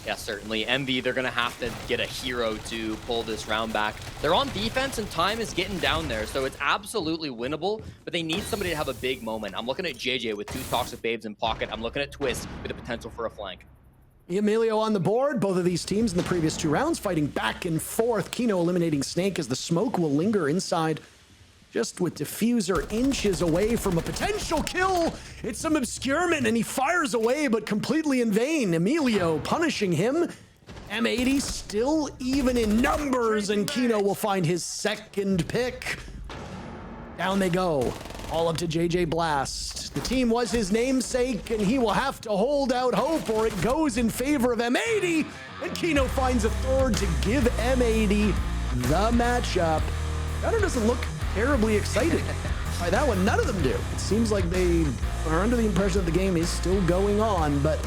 Speaker 5: Yeah, certainly. Envy, they're going to have to get a hero to pull this round back. They're on defense, and time is getting down there, so it's absolutely winnable, but they need somebody to have a big moment. I'm looking at JJ with 2 Toxic Babes in pocket. I'm looking at Twist with the potential for a flank.
Speaker 4: Emilio on the board. Both of these teams in the previous 2 rounds fighting back and forth. Kino eliminating Snake as the smoke will linger inside. Just with Diffuser inches away from a potential kill. It's some obscurement, and he fires away, but completely in vain. Emilio punishing him. M80 still even in numbers, and Kino will find his second pick. Down they go. All up to JJ Blast. The team was his namesake, and he will have to hold out hope, or it goes in favor of M80. And Kino finds a third to give M80 the matchup. Gunner doesn't look terribly excited by that one. None of them do. It seems like they are under the impression that the game is still going on, but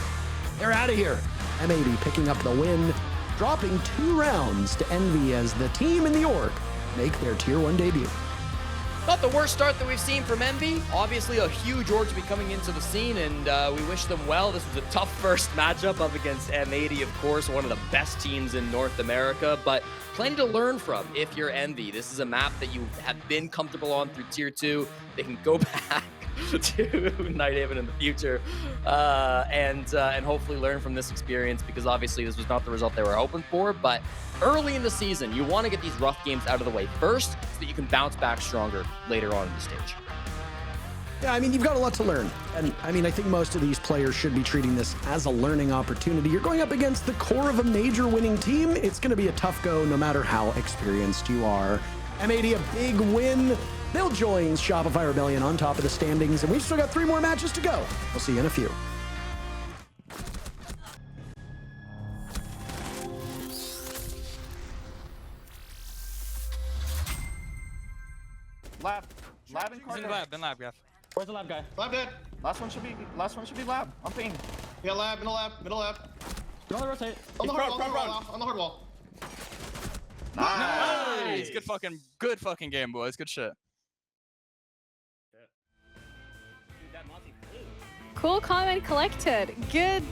Speaker 4: they're out of here. M80 picking up the win, dropping 2 rounds to Envy as the team in the org make their Tier 1 debut.
Speaker 5: Not the worst start that we've seen from Envy. Obviously a huge org to be coming into the scene, and we wish them well. This was a tough first matchup up against M80, of course, one of the best teams in North America, but plenty to learn from if you're Envy. This is a map that you have been comfortable on through Tier 2. They can go back to Nighthaven in the future and hopefully learn from this experience, because obviously this was not the result they were hoping for, but early in the season, you want to get these rough games out of the way first so that you can bounce back stronger later on in the stage.
Speaker 4: Yeah, I mean, you've got a lot to learn. And I mean, I think most of these players should be treating this as a learning opportunity. You're going up against the core of a major winning team. It's going to be a tough go no matter how experienced you are. M80 a big win. They'll join Shopify Rebellion on top of the standings, and we've still got 3 more matches to go. We'll see you in a few.
Speaker 7: Lab and
Speaker 8: He's in
Speaker 7: corner.
Speaker 8: lab, yeah.
Speaker 7: Where's the lab guy?
Speaker 9: Lab dead.
Speaker 7: Last one should be lab. I'm ping.
Speaker 9: Yeah, lab, middle lab.
Speaker 7: Don't rotate.
Speaker 9: On the hard wall.
Speaker 8: Nice! Good fucking game, boys. Good shit.
Speaker 1: Cool comment collected. Good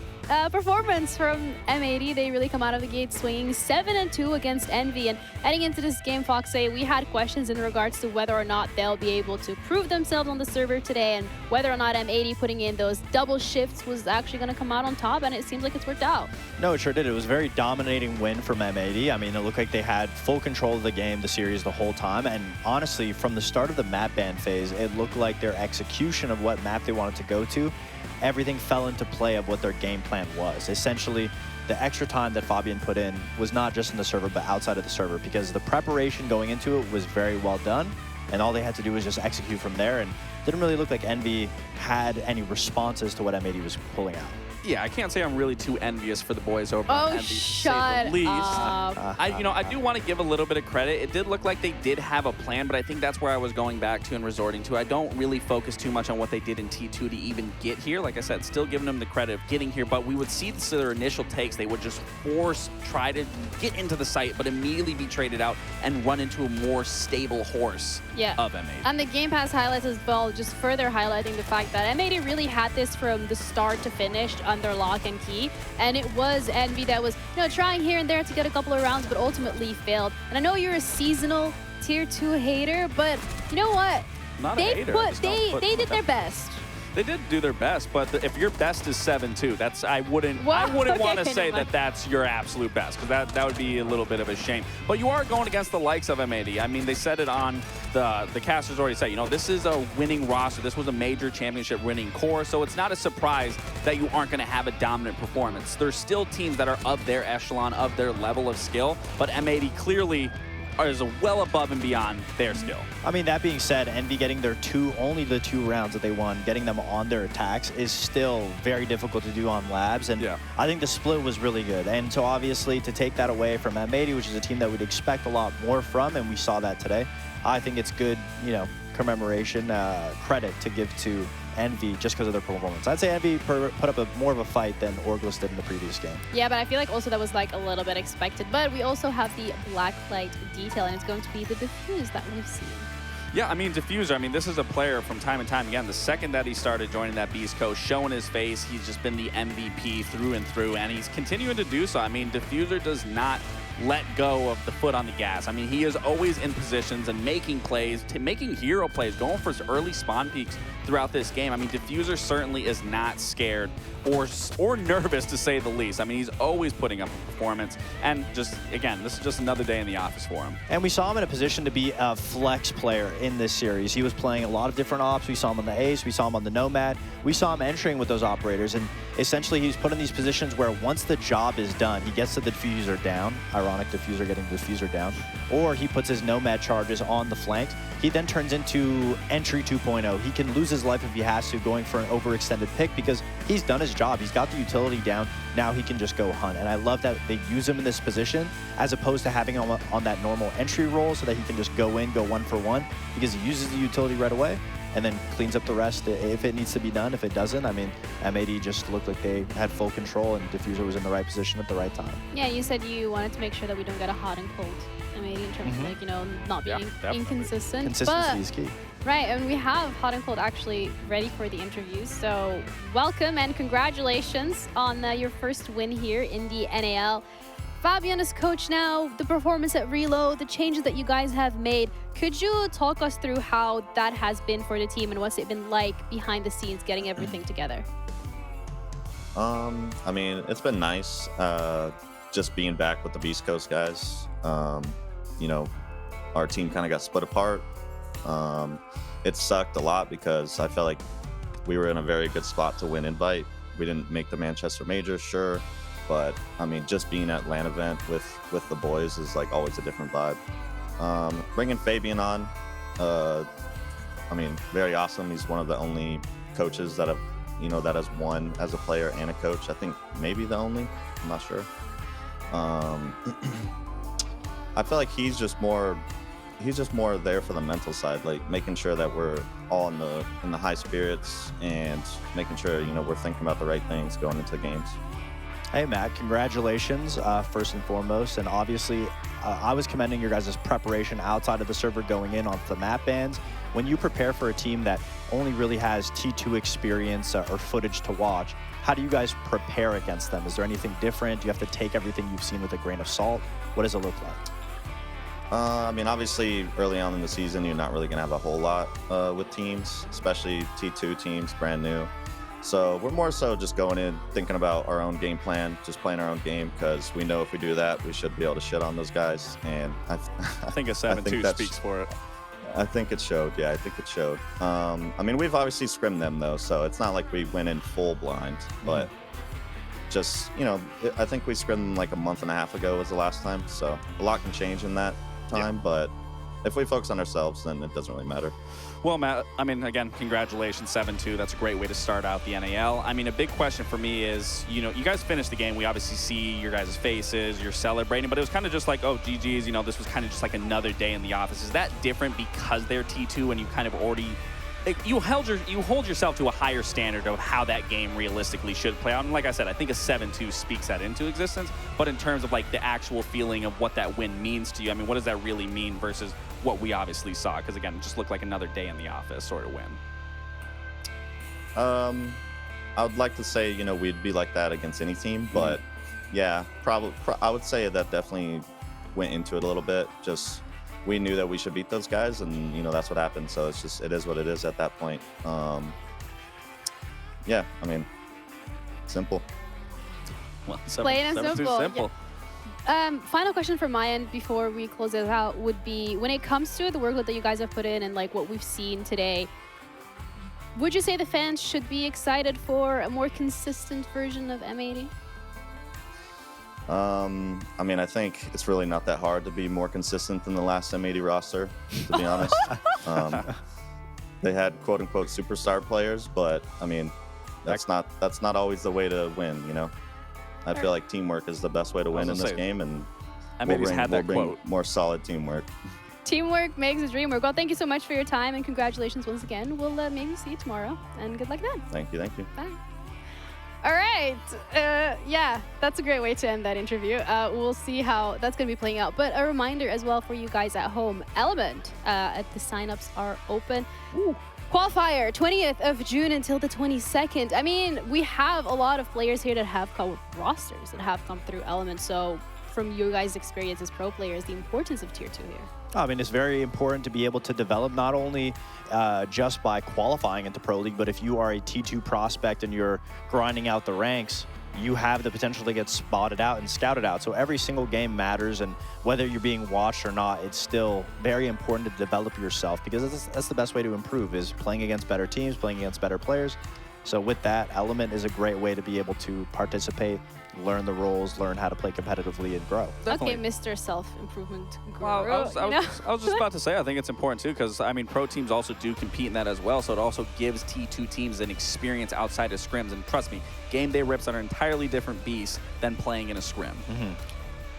Speaker 1: performance from M80. They really come out of the gate swinging 7-2 against Envy. And heading into this game, Foxay, we had questions in regards to whether or not they'll be able to prove themselves on the server today and whether or not M80 putting in those double shifts was actually going to come out on top, and it seems like it's worked out.
Speaker 3: No, it sure did. It was a very dominating win from M80. I mean, it looked like they had full control of the game, the series, the whole time. And honestly, from the start of the map ban phase, it looked like their execution of what map they wanted to go to, everything fell into play of what their game plan was. Essentially, the extra time that Fabian put in was not just in the server, but outside of the server, because the preparation going into it was very well done, and all they had to do was just execute from there, and didn't really look like Envy had any responses to what M80 was pulling out.
Speaker 2: Yeah, I can't say I'm really too envious for the boys over at Envy, to say
Speaker 1: shut
Speaker 2: the least.
Speaker 1: up.
Speaker 2: I do want to give a little bit of credit. It did look like they did have a plan, but I think that's where I was going back to and resorting to. I don't really focus too much on what they did in T2 to even get here. Like I said, still giving them the credit of getting here, but we would see their initial takes. They would just try to get into the site, but immediately be traded out and run into a more stable horse of M80.
Speaker 1: And the Game Pass highlights as well, just further highlighting the fact that M80 really had this from the start to finish under lock and key, and it was Envy that was trying here and there to get a couple of rounds, but ultimately failed. And I know you're a seasonal tier 2 hater, but you know what?
Speaker 2: Not a hater.
Speaker 1: They did their best.
Speaker 2: They did do their best, but if your best is 7-2, that's I wouldn't want to say that that's your absolute best, because that would be a little bit of a shame. But you are going against the likes of M80. I mean, they said it on the casters already said, this is a winning roster. This was a major championship winning core, so it's not a surprise that you aren't going to have a dominant performance. There's still teams that are of their echelon, of their level of skill, but M80 clearly is well above and beyond their skill.
Speaker 3: I mean, that being said, Envy getting their only the 2 rounds that they won, getting them on their attacks is still very difficult to do on labs, and I think the split was really good. And so obviously to take that away from M80, which is a team that we'd expect a lot more from, and we saw that today, I think it's good, commemoration, credit to give to Envy just because of their performance. I'd say Envy put up more of a fight than Orglis did in the previous game.
Speaker 1: Yeah, but I feel like also that was like a little bit expected. But we also have the black light detail, and it's going to be the diffuse that we've seen.
Speaker 2: Yeah, I mean, Diffuser, this is a player from time and time again. The second that he started joining that Beast Coast, showing his face, he's just been the MVP through and through, and he's continuing to do so. I mean, Diffuser does not let go of the foot on the gas. I mean, he is always in positions and making plays, making hero plays, going for his early spawn peaks throughout this game. I mean, Diffuser certainly is not scared or nervous, to say the least. I mean, he's always putting up a performance, and just, again, this is just another day in the office for him.
Speaker 3: And we saw him in a position to be a flex player in this series. He was playing a lot of different ops. We saw him on the Ace, we saw him on the Nomad, we saw him entering with those operators, and essentially he's put in these positions where once the job is done, he gets the Diffuser down, ironic Diffuser getting the Diffuser down, or he puts his Nomad charges on the flanks. He then turns into entry 2.0. He can lose his life if he has to, going for an overextended pick, because he's done his job. He's got the utility down. Now he can just go hunt. And I love that they use him in this position as opposed to having him on that normal entry role so that he can just go in, go 1-for-1, because he uses the utility right away and then cleans up the rest if it needs to be done. If it doesn't, I mean, M80 just looked like they had full control and Diffuser was in the right position at the right time.
Speaker 1: Yeah, you said you wanted to make sure that we don't get a hot and cold M80 in terms of, like, not being inconsistent.
Speaker 3: Consistency is key.
Speaker 1: Right, and we have Hot and Cold actually ready for the interviews. So welcome and congratulations on your first win here in the NAL. Fabian is coach now, the performance at Reload, the changes that you guys have made. Could you talk us through how that has been for the team and what's it been like behind the scenes getting everything together?
Speaker 10: I mean, it's been nice just being back with the Beast Coast guys. Our team kind of got split apart. It sucked a lot because I felt like we were in a very good spot to win Invite. We didn't make the Manchester Major, sure, but I mean, just being at LAN event with the boys is like always a different vibe. Bringing Fabian on, I mean, very awesome. He's one of the only coaches that have, that has won as a player and a coach. I think maybe the only, I'm not sure. I feel like he's just more there for the mental side, like making sure that we're all in the high spirits and making sure we're thinking about the right things going into games.
Speaker 3: Hey, Matt, congratulations, first and foremost. And obviously, I was commending your guys' preparation outside of the server going in onto the map bans. When you prepare for a team that only really has T2 experience or footage to watch, how do you guys prepare against them? Is there anything different? Do you have to take everything you've seen with a grain of salt? What does it look like?
Speaker 10: I mean, obviously, early on in the season, you're not really going to have a whole lot with teams, especially T2 teams, brand new. So we're more so just going in, thinking about our own game plan, just playing our own game, because we know if we do that, we should be able to shit on those guys. And I
Speaker 2: think a 7-2 speaks for it.
Speaker 10: I think it showed. Yeah, I think it showed. I mean, we've obviously scrimmed them, though, so it's not like we went in full blind. But just, you know, I think we scrimmed them like a month and a half ago was the last time. So a lot can change in that time. But if we focus on ourselves, then it doesn't really matter.
Speaker 2: Well, Matt, I mean, again, congratulations, 7-2. That's a great way to start out the NAL. I mean, a big question for me is, you know, you guys finished the game. We obviously see your guys' faces, you're celebrating, but it was kind of just like, oh, GG's, you know, this was kind of just like another day in the office. Is that different because they're T2 and you kind of already, you hold yourself to a higher standard of how that game realistically should play out? And like I said, I think a 7-2 speaks that into existence, but in terms of like the actual feeling of what that win means to you, I mean, what does that really mean versus what we obviously saw? Because again, it just looked like another day in the office sort of win.
Speaker 10: I would like to say, you know, we'd be like that against any team, but yeah, probably I would say that definitely went into it a little bit. Just we knew that we should beat those guys, and you know that's what happened. So it's just it is what it is at that point. Yeah, I mean, simple.
Speaker 2: Well,
Speaker 1: Plain and
Speaker 2: 7-2
Speaker 1: simple. Final question from my end before we close this out would be, when it comes to the workload that you guys have put in and like what we've seen today, would you say the fans should be excited for a more consistent version of M80?
Speaker 10: I mean, I think it's really not that hard to be more consistent than the last M80 roster, to be honest. They had quote unquote superstar players, but I mean, that's not always the way to win, you know? I feel like teamwork is the best way to win in this game, and we'll bring more solid teamwork.
Speaker 1: Teamwork makes the dream work. Well, thank you so much for your time, and congratulations once again. We'll maybe see you tomorrow, and good luck then.
Speaker 10: Thank you, thank you.
Speaker 1: Bye. All right. Yeah, that's a great way to end that interview. We'll see how that's going to be playing out. But a reminder as well for you guys at home, Element, the signups are open. Ooh. Qualifier, 20th of June until the 22nd. I mean, we have a lot of players here that have come with rosters that have come through Element. So from your guys' experience as pro players, the importance of Tier 2 here.
Speaker 3: I mean, it's very important to be able to develop not only just by qualifying into Pro League, but if you are a T2 prospect and you're grinding out the ranks, you have the potential to get spotted out and scouted out. So every single game matters, and whether you're being watched or not, it's still very important to develop yourself, because that's the best way to improve, is playing against better teams, playing against better players. So with that, Element is a great way to be able to participate, learn the roles, learn how to play competitively, and grow.
Speaker 1: Definitely. Okay, Mr. Self-Improvement Guru.
Speaker 2: Well, I was just about to say, I think it's important too, because I mean, pro teams also do compete in that as well, so it also gives T2 teams an experience outside of scrims, and trust me, game day rips are an entirely different beast than playing in a scrim.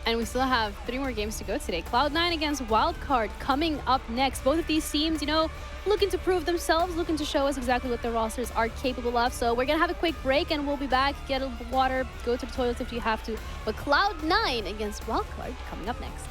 Speaker 1: And we still have 3 more games to go today. Cloud9 against Wildcard coming up next. Both of these teams, you know, looking to prove themselves, looking to show us exactly what their rosters are capable of. So we're going to have a quick break, and we'll be back. Get a water, go to the toilet if you have to. But Cloud9 against Wildcard coming up next.